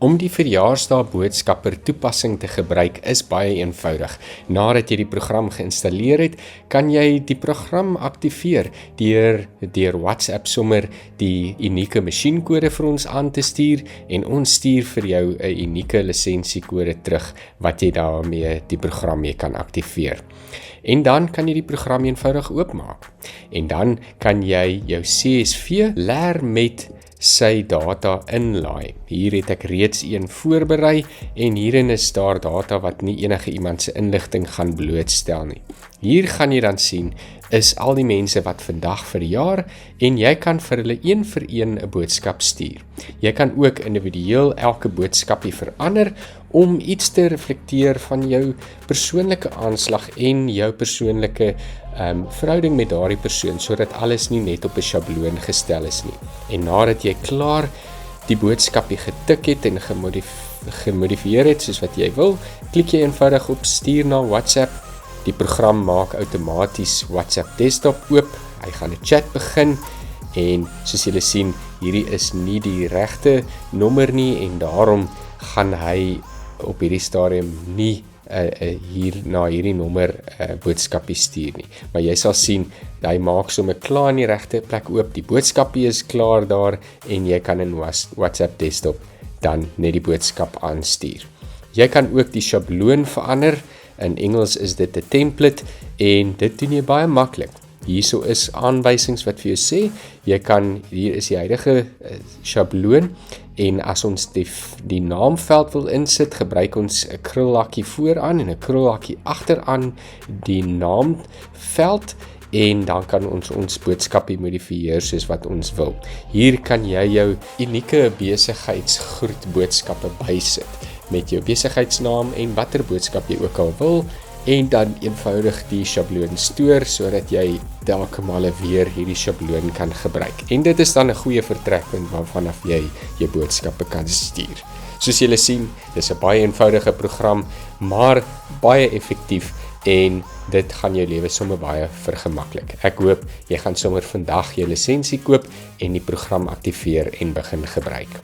Om die verjaarsdag boodskapper toepassing te gebruik is baie eenvoudig. Nadat jy die program geïnstalleer het, kan jy die program aktiveer deur WhatsApp sommer die unieke masjienkode vir ons aan te stuur en ons stuur vir jou 'n unieke lisensiekode terug wat jy daarmee die program mee kan aktiveer. En dan kan jy die program eenvoudig oopmaak. En dan kan jy jou CSV leer met sy data inlaai. Hier het ek reeds een voorberei en hierin is daar data wat nie enige iemand se inligting gaan blootstel nie. Hier gaan jy dan sien is al die mense wat vandag verjaar en jy kan vir hulle een vir een 'n boodskap stuur. Jy kan ook individueel elke boodskapie verander om iets te reflekteer van jou persoonlike aanslag en jou persoonlike verhouding met daardie persoon, sodat alles nie net op 'n sjabloon gestel is nie. En nadat jy klaar die boodskapie getik het en gemodifieer het soos wat jy wil, klik jy eenvoudig op stuur na WhatsApp. Die program maak outomaties WhatsApp desktop oop. Hy gaan 'n chat begin en soos julle sien, hierdie is nie die regte nommer nie en daarom gaan hy op hierdie stadium nie hier na hierdie nommer boodskapie stuur nie. Maar jy sal sien, hy maak sommer klaar in die regte plek oop, die boodskapie is klaar daar en jy kan in WhatsApp desktop dan net die boodskap aanstuur. Jy kan ook die sjabloon verander. In Engels is dit 'n template en dit doen jy baie maklik. Hierso is aanwysings wat vir jou sê, hier is die huidige sjabloon en as ons die naamveld wil insit, gebruik ons 'n krullakkie vooraan en 'n krullakkie agteraan die naamveld en dan kan ons boodskapie modifieer soos wat ons wil. Hier kan jy jou unieke besigheidsgroet boodskappe bysit met jou besigheidsnaam en watter boodskap jy ook al wil en dan eenvoudig die sjabloon stoor sodat jy telke male weer hierdie sjabloon kan gebruik. En dit is dan 'n goeie vertrekpunt waarvanaf jy jou boodskappe kan stuur. Soos julle sien, dis 'n baie eenvoudige program, maar baie effektief en dit gaan jou lewe sommer baie vergemaklik. Ek hoop jy gaan sommer vandag jou lisensie koop en die program aktiveer en begin gebruik.